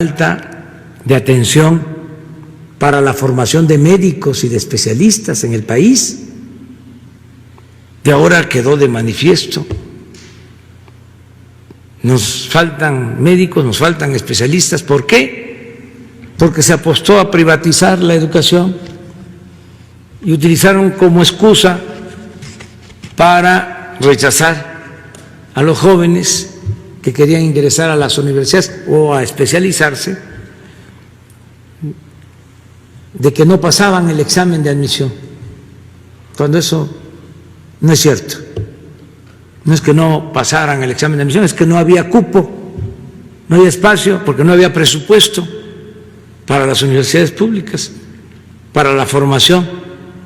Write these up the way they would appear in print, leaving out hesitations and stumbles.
falta de atención para la formación de médicos y de especialistas en el país. De ahora quedó de manifiesto. Nos faltan médicos, nos faltan especialistas. ¿Por qué? Porque se apostó a privatizar la educación y utilizaron como excusa para rechazar a los jóvenes que querían ingresar a las universidades o a especializarse, de que no pasaban el examen de admisión, cuando eso no es cierto. No es que no pasaran el examen de admisión, es que no había cupo, no había espacio, porque no había presupuesto para las universidades públicas, para la formación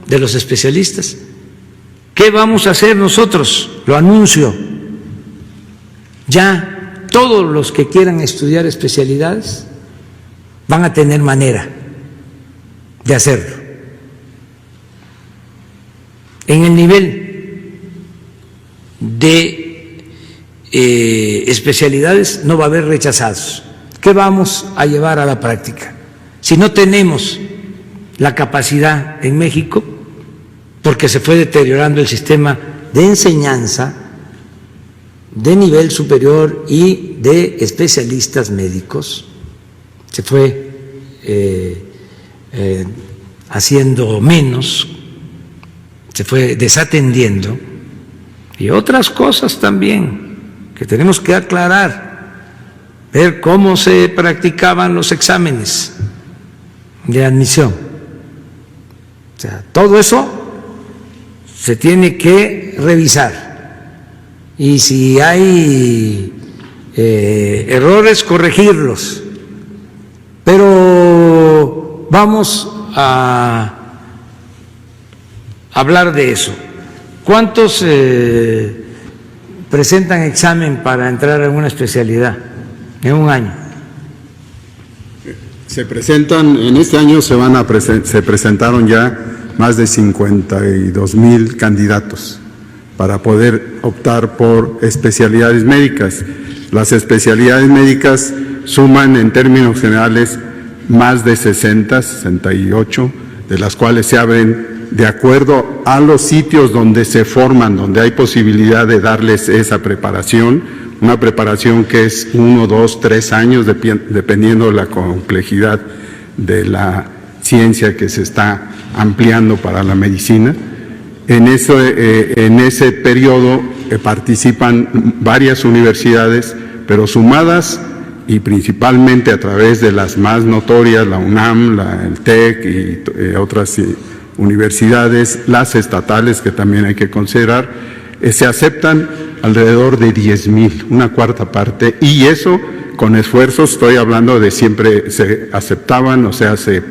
de los especialistas. ¿Qué vamos a hacer nosotros? Lo anuncio. Ya todos los que quieran estudiar especialidades van a tener manera de hacerlo. En el nivel de especialidades no va a haber rechazados. ¿Qué vamos a llevar a la práctica? Si no tenemos la capacidad en México, porque se fue deteriorando el sistema de enseñanza de nivel superior y de especialistas médicos, se fue haciendo menos, se fue desatendiendo, y otras cosas también que tenemos que aclarar, ver cómo se practicaban los exámenes de admisión. O sea, todo eso se tiene que revisar. Y si hay errores, corregirlos. Pero vamos a hablar de eso. ¿Cuántos presentan examen para entrar en una especialidad en un año? Se presentan, en este año se presentaron ya más de 52,000 candidatos para poder optar por especialidades médicas. Las especialidades médicas suman en términos generales más de 68, de las cuales se abren de acuerdo a los sitios donde se forman, donde hay posibilidad de darles esa preparación, una preparación que es 1, 2, 3 años, dependiendo de la complejidad de la ciencia que se está ampliando para la medicina. En ese periodo participan varias universidades, pero sumadas y principalmente a través de las más notorias, la UNAM, el TEC y otras universidades, las estatales que también hay que considerar, se aceptan alrededor de 10,000, una cuarta parte, y eso con esfuerzos, estoy hablando de siempre se aceptaban, o sea, se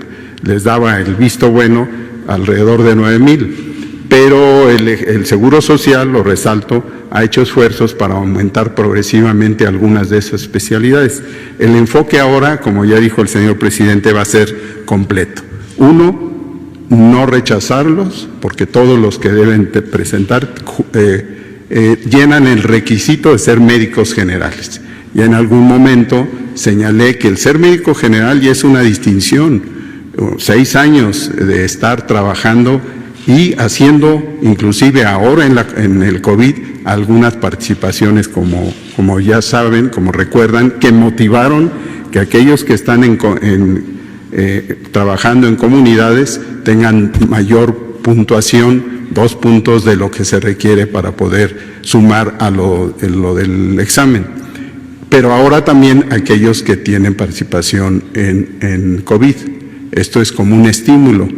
les daba el visto bueno alrededor de 9,000. Pero el Seguro Social, lo resalto, ha hecho esfuerzos para aumentar progresivamente algunas de esas especialidades. El enfoque ahora, como ya dijo el señor presidente, va a ser completo. Uno, no rechazarlos, porque todos los que deben presentar llenan el requisito de ser médicos generales. Y en algún momento señalé que el ser médico general ya es una distinción, 6 años de estar trabajando y haciendo, inclusive ahora en el COVID, algunas participaciones como ya saben, como recuerdan, que motivaron que aquellos que están trabajando en comunidades tengan mayor puntuación, 2 puntos de lo que se requiere para poder sumar a lo del examen. Pero ahora también aquellos que tienen participación en COVID. Esto es como un estímulo.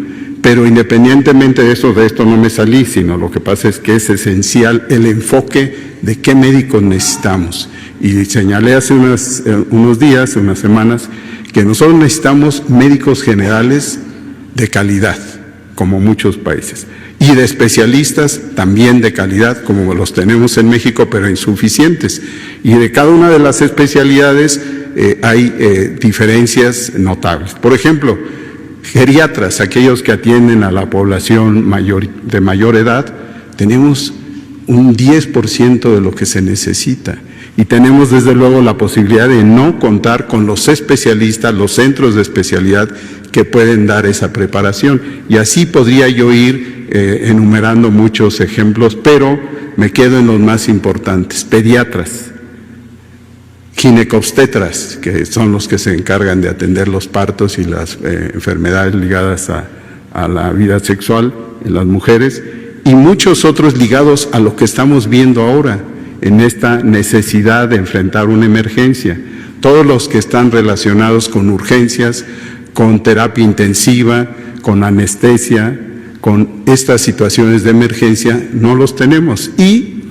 Pero independientemente de esto no me salí, sino lo que pasa es que es esencial el enfoque de qué médicos necesitamos. Y señalé hace unos días, unas semanas, que nosotros necesitamos médicos generales de calidad, como muchos países, y de especialistas también de calidad, como los tenemos en México, pero insuficientes. Y de cada una de las especialidades hay diferencias notables. Por ejemplo, geriatras, aquellos que atienden a la población de mayor edad, tenemos un 10% de lo que se necesita. Y tenemos desde luego la posibilidad de no contar con los especialistas, los centros de especialidad que pueden dar esa preparación. Y así podría yo ir enumerando muchos ejemplos, pero me quedo en los más importantes: pediatras, ginecobstetras, que son los que se encargan de atender los partos y las enfermedades ligadas a la vida sexual en las mujeres, y muchos otros ligados a lo que estamos viendo ahora en esta necesidad de enfrentar una emergencia. Todos los que están relacionados con urgencias, con terapia intensiva, con anestesia, con estas situaciones de emergencia, no los tenemos. Y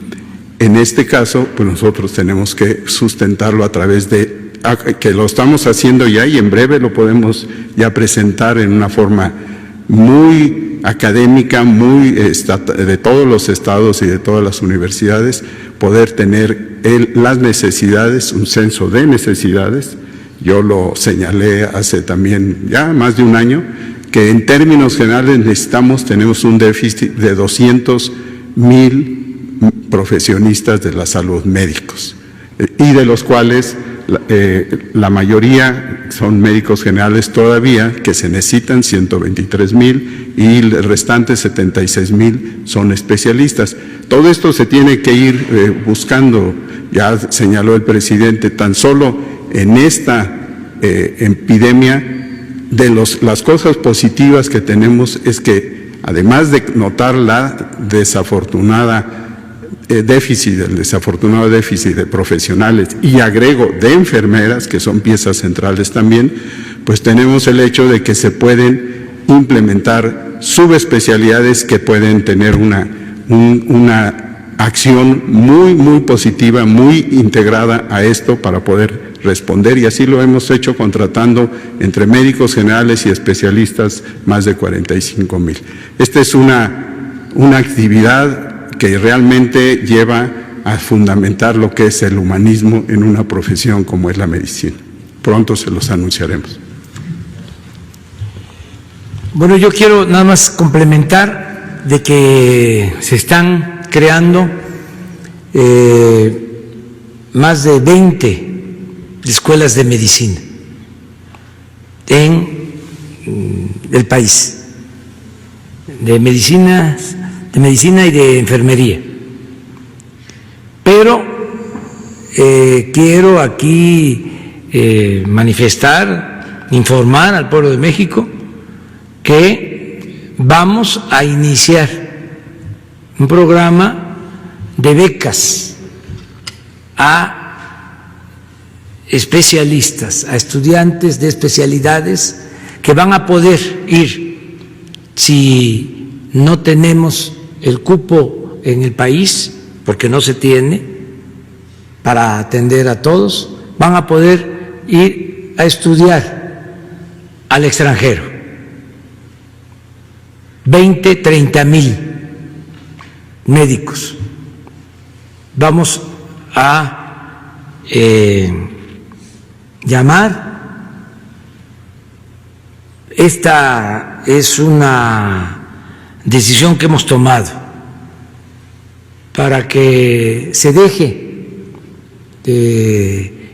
en este caso, pues nosotros tenemos que sustentarlo a través de, que lo estamos haciendo ya y en breve lo podemos ya presentar en una forma muy académica, muy de todos los estados y de todas las universidades, poder tener las necesidades, un censo de necesidades. Yo lo señalé hace también ya más de un año, que en términos generales tenemos un déficit de 200,000 profesionistas de la salud, médicos, y de los cuales la mayoría son médicos generales todavía, que se necesitan 123,000, y el restante 76,000 son especialistas. Todo esto se tiene que ir buscando, ya señaló el presidente, tan solo en esta epidemia. De las cosas positivas que tenemos es que, además de notar el desafortunado déficit de profesionales, y agrego de enfermeras, que son piezas centrales también, pues tenemos el hecho de que se pueden implementar subespecialidades que pueden tener una acción muy, muy positiva, muy integrada a esto para poder responder, y así lo hemos hecho contratando entre médicos generales y especialistas más de 45,000. Esta es una actividad que realmente lleva a fundamentar lo que es el humanismo en una profesión como es la medicina. Pronto se los anunciaremos. Bueno, yo quiero nada más complementar de que se están creando más de 20 escuelas de medicina en el país, de medicina y de enfermería. Pero quiero aquí manifestar, informar al pueblo de México que vamos a iniciar un programa de becas a especialistas, a estudiantes de especialidades que van a poder ir, si no tenemos el cupo en el país, porque no se tiene para atender a todos, van a poder ir a estudiar al extranjero. 20,000-30,000 médicos. Vamos a llamar. Esta es una decisión que hemos tomado para que se deje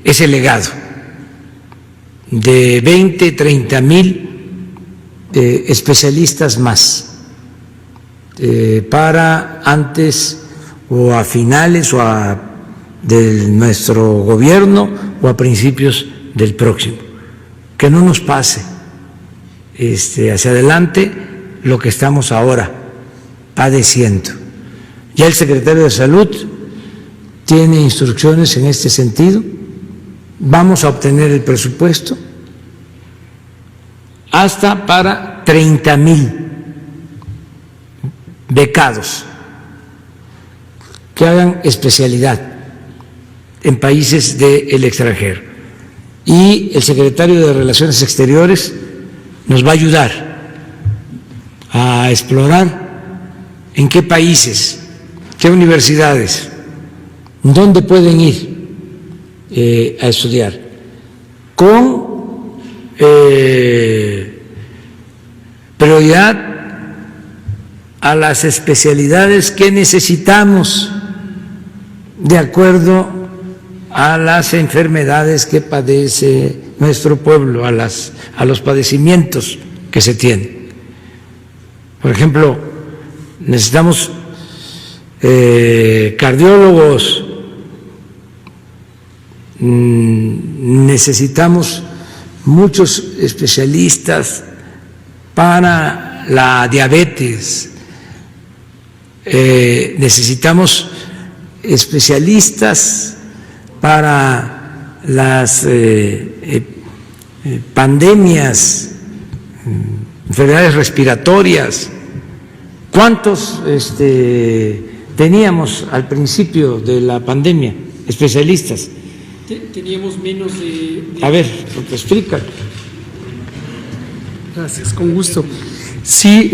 ese legado de 20-30,000 especialistas más para antes o a finales de nuestro gobierno o a principios del próximo. Que no nos pase hacia adelante lo que estamos ahora padeciendo. Ya el secretario de Salud tiene instrucciones en este sentido. Vamos a obtener el presupuesto hasta para 30,000 becados que hagan especialidad en países del extranjero. Y el secretario de Relaciones Exteriores nos va a ayudar a explorar en qué países, qué universidades, dónde pueden ir a estudiar, con prioridad a las especialidades que necesitamos de acuerdo a las enfermedades que padece nuestro pueblo, a los padecimientos que se tienen. Por ejemplo, necesitamos cardiólogos, necesitamos muchos especialistas para la diabetes, necesitamos especialistas para las pandemias, enfermedades respiratorias. ¿Cuántos teníamos al principio de la pandemia, especialistas? Teníamos menos de... A ver, explica. Gracias, con gusto. Sí,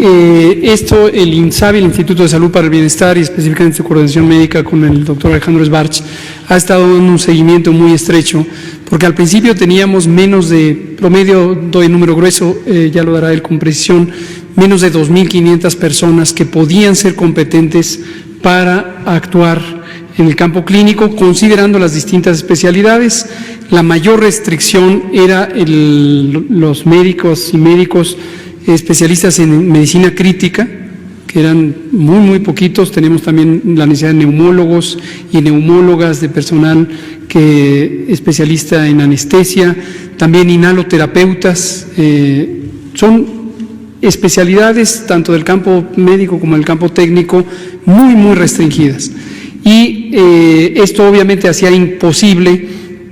esto el INSABI, el Instituto de Salud para el Bienestar, y específicamente su coordinación médica con el doctor Alejandro Sbarch, ha estado dando un seguimiento muy estrecho, porque al principio teníamos menos de, promedio, doy número grueso, ya lo dará él con precisión, menos de 2.500 personas que podían ser competentes para actuar en el campo clínico, considerando las distintas especialidades. La mayor restricción era los médicos y médicos especialistas en medicina crítica, que eran muy poquitos. Tenemos también la necesidad de neumólogos y neumólogas, de personal especialista en anestesia, también inhaloterapeutas. Son especialidades tanto del campo médico como del campo técnico muy restringidas. Y esto obviamente hacía imposible,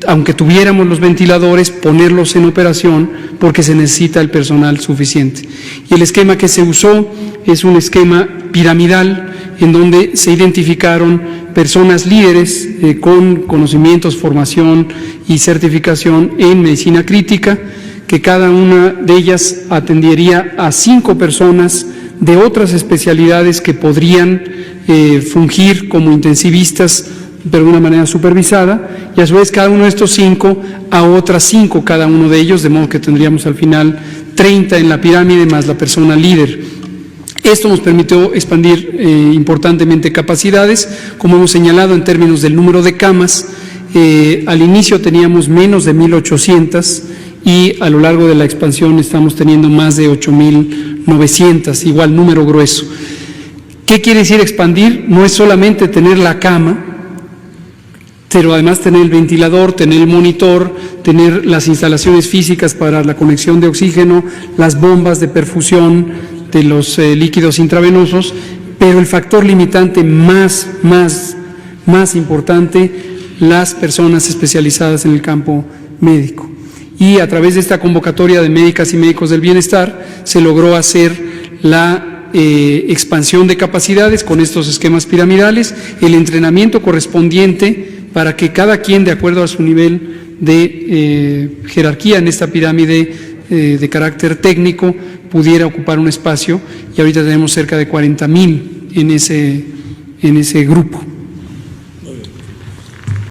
aunque tuviéramos los ventiladores, ponerlos en operación, porque se necesita el personal suficiente. Y el esquema que se usó es un esquema piramidal, en donde se identificaron personas líderes con conocimientos, formación y certificación en medicina crítica, que cada una de ellas atendería a 5 personas de otras especialidades que podrían fungir como intensivistas, pero de una manera supervisada, y a su vez cada uno de estos 5 a otras 5 cada uno de ellos, de modo que tendríamos al final 30 en la pirámide más la persona líder. Esto nos permitió expandir importantemente capacidades, como hemos señalado en términos del número de camas. Al inicio teníamos menos de 1.800 y a lo largo de la expansión estamos teniendo más de 8.900, igual número grueso. ¿Qué quiere decir expandir? No es solamente tener la cama, pero además tener el ventilador, tener el monitor, tener las instalaciones físicas para la conexión de oxígeno, las bombas de perfusión de los líquidos intravenosos, pero el factor limitante más importante, las personas especializadas en el campo médico. Y a través de esta convocatoria de médicas y médicos del bienestar se logró hacer la expansión de capacidades con estos esquemas piramidales, el entrenamiento correspondiente para que cada quien, de acuerdo a su nivel de jerarquía en esta pirámide de carácter técnico, pudiera ocupar un espacio, y ahorita tenemos cerca de 40,000 en ese grupo.